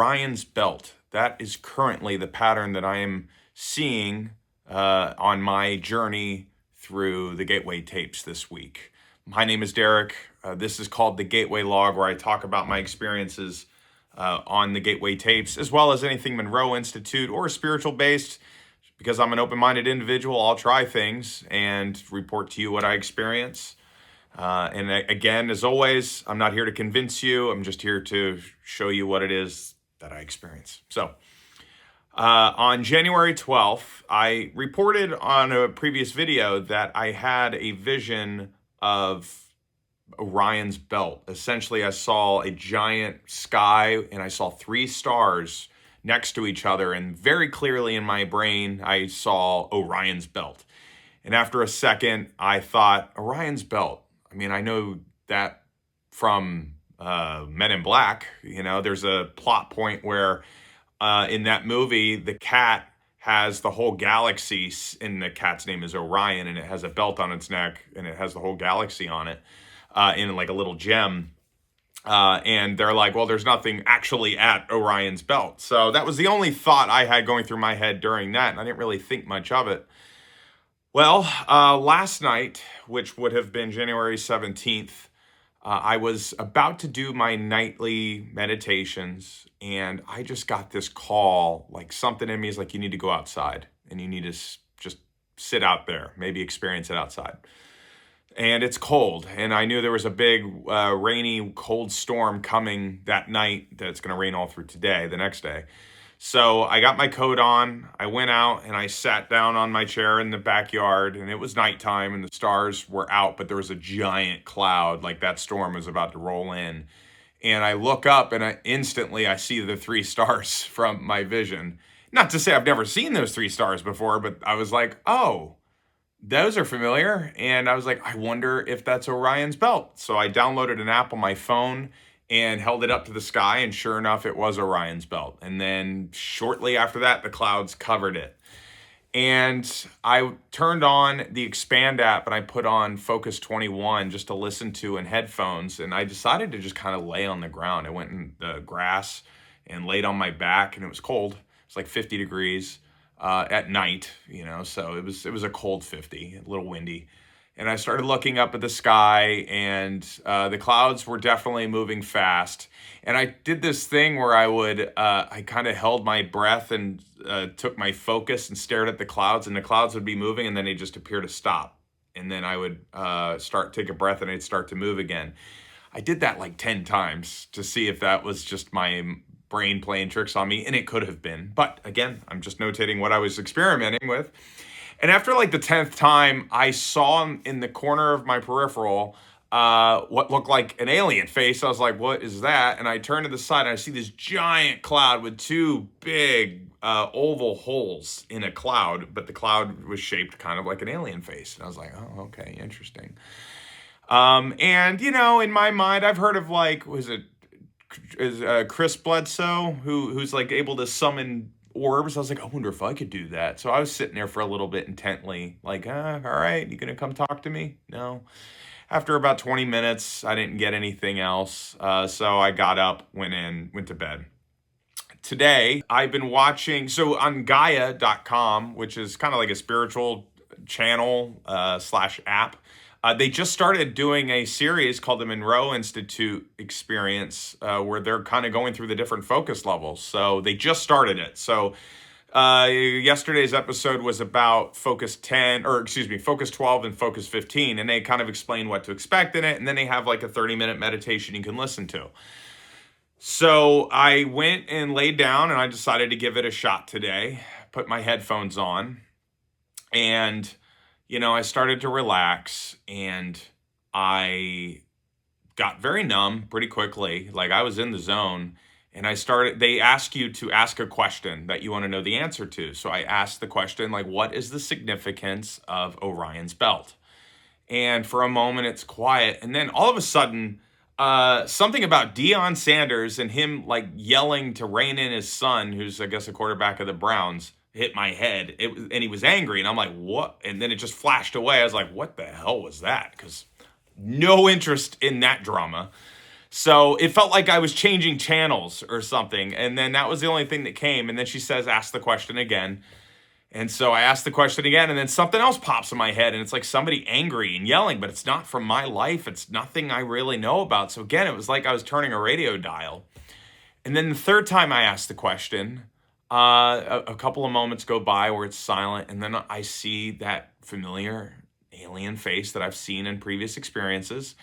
Orion's belt. That is currently the pattern that I am seeing on my journey through the Gateway tapes this week. My name is Derek. This is called the Gateway Log, where I talk about my experiences on the Gateway tapes, as well as anything Monroe Institute or spiritual based. Because I'm an open-minded individual, I'll try things and report to you what I experience. And again, as always, I'm not here to convince you. I'm just here to show you what it is that I experience. So on January 12th, I reported on a previous video that I had a vision of Orion's belt. Essentially, I saw a giant sky and I saw 3 stars next to each other. And very clearly in my brain, I saw Orion's belt. And after a second, I thought, Orion's belt. I mean, I know that from Men in Black. You know, there's a plot point where in that movie, the cat has the whole galaxy, and the cat's name is Orion, and it has a belt on its neck, and it has the whole galaxy on it in like a little gem. And they're like, well, there's nothing actually at Orion's belt. So that was the only thought I had going through my head during that, and I didn't really think much of it. Well, last night, which would have been January 17th, I was about to do my nightly meditations, and I just got this call, like something in me is like, you need to go outside, and you need to just sit out there, maybe experience it outside. And it's cold, and I knew there was a big rainy, cold storm coming that night that's going to rain all through today, the next day. So I got my coat on, I went out, and I sat down on my chair in the backyard, and it was nighttime, and the stars were out, but there was a giant cloud, like that storm was about to roll in. And I look up, and I see the 3 stars from my vision. Not to say I've never seen those 3 stars before, but I was like, oh, those are familiar. And I was like, I wonder if that's Orion's belt. So I downloaded an app on my phone and held it up to the sky, and sure enough, it was Orion's belt. And then shortly after that, the clouds covered it. And I turned on the Expand app, and I put on Focus 21 just to listen to in headphones, and I decided to just kind of lay on the ground. I went in the grass and laid on my back, and it was cold. It was like 50 degrees at night, you know, so it was a cold 50, a little windy. And I started looking up at the sky, and the clouds were definitely moving fast. And I did this thing where I kind of held my breath and took my focus and stared at the clouds, and the clouds would be moving, and then they just appear to stop. And then I would take a breath, and it'd start to move again. I did that like 10 times to see if that was just my brain playing tricks on me, and it could have been. But again, I'm just notating what I was experimenting with. And after like the 10th time, I saw in the corner of my peripheral what looked like an alien face. I was like, what is that? And I turned to the side, and I see this giant cloud with 2 big oval holes in a cloud, but the cloud was shaped kind of like an alien face. And I was like, oh, okay, interesting. And, you know, in my mind, I've heard of like, Chris Bledsoe, who's like able to summon orbs. I was like, I wonder if I could do that. So I was sitting there for a little bit intently, like, all right, you gonna come talk to me? No. After about 20 minutes, I didn't get anything else. So I got up, went to bed. Today, I've been watching, so on Gaia.com, which is kind of like a spiritual channel / app, they just started doing a series called the Monroe Institute Experience, where they're kind of going through the different focus levels. So they just started it. So yesterday's episode was about Focus 12 and Focus 15, and they kind of explain what to expect in it, and then they have like a 30-minute meditation you can listen to. So I went and laid down, and I decided to give it a shot today. Put my headphones on, and you know, I started to relax, and I got very numb pretty quickly. Like I was in the zone, and they ask you to ask a question that you want to know the answer to. So I asked the question, like, what is the significance of Orion's belt? And for a moment it's quiet. And then all of a sudden, something about Deion Sanders and him like yelling to rein in his son, who's I guess a quarterback of the Browns, hit my head. And he was angry, and I'm like, what? And then it just flashed away. I was like, what the hell was that? Because no interest in that drama. So it felt like I was changing channels or something. And then that was the only thing that came. And then she says, ask the question again. And so I asked the question again, and then something else pops in my head, and it's like somebody angry and yelling, but it's not from my life. It's nothing I really know about. So again, it was like I was turning a radio dial. And then the third time I asked the question, a couple of moments go by where it's silent, and then I see that familiar alien face that I've seen in previous experiences.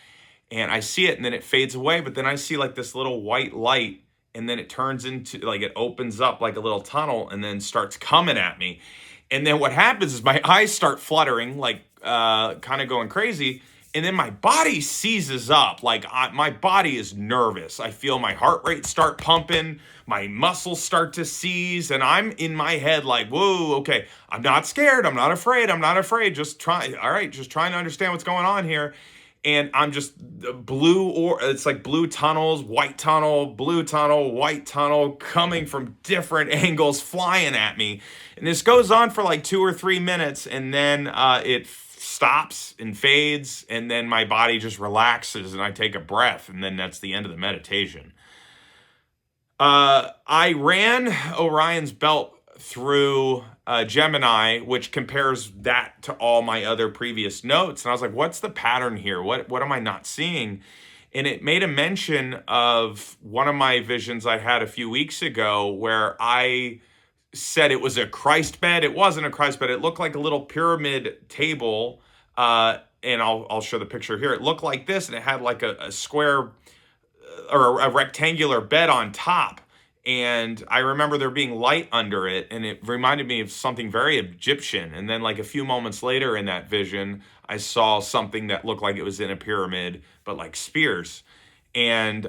And I see it, and then it fades away, but then I see like this little white light, and then it turns into, like, it opens up like a little tunnel and then starts coming at me. And then what happens is my eyes start fluttering, like kind of going crazy. And then my body seizes up. Like my body is nervous. I feel my heart rate start pumping. My muscles start to seize. And I'm in my head like, whoa, okay. I'm not scared. I'm not afraid. I'm not afraid. Just trying to understand what's going on here. And I'm just it's like blue tunnels, white tunnel, blue tunnel, white tunnel coming from different angles, flying at me. And this goes on for like 2 or 3 minutes, and then it stops and fades, and then my body just relaxes and I take a breath, and then that's the end of the meditation. I ran Orion's belt through Gemini, which compares that to all my other previous notes. And I was like, what's the pattern here? What am I not seeing? And it made a mention of one of my visions I had a few weeks ago where I said it was a Christ bed. It wasn't a Christ bed. It looked like a little pyramid table. And I'll show the picture here. It looked like this, and it had like a square or a rectangular bed on top. And I remember there being light under it, and it reminded me of something very Egyptian. And then like a few moments later in that vision, I saw something that looked like it was in a pyramid, but like spears. And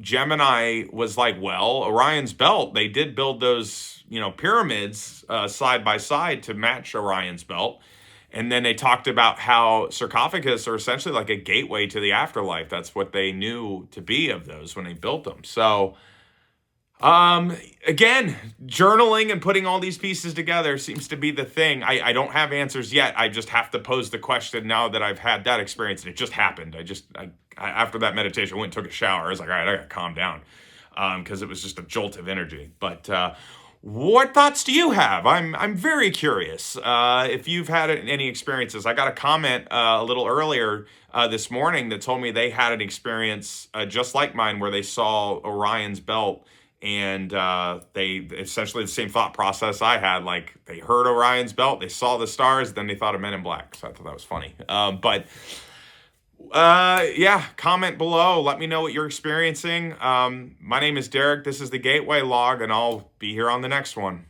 Gemini was like, well, Orion's belt, they did build those, pyramids side by side to match Orion's belt. And then they talked about how sarcophagus are essentially like a gateway to the afterlife. That's what they knew to be of those when they built them. So again, journaling and putting all these pieces together seems to be the thing. I don't have answers yet. I just have to pose the question now that I've had that experience, and it just happened. I after that meditation, I went and took a shower. I was like, all right, I gotta calm down. Because it was just a jolt of energy. But what thoughts do you have? I'm very curious if you've had any experiences. I got a comment a little earlier this morning that told me they had an experience just like mine where they saw Orion's belt, and they essentially the same thought process I had. Like, they heard Orion's belt, they saw the stars, then they thought of Men in Black. So I thought that was funny. Yeah, comment below. Let me know what you're experiencing. My name is Derek. This is the Gateway Log, and I'll be here on the next one.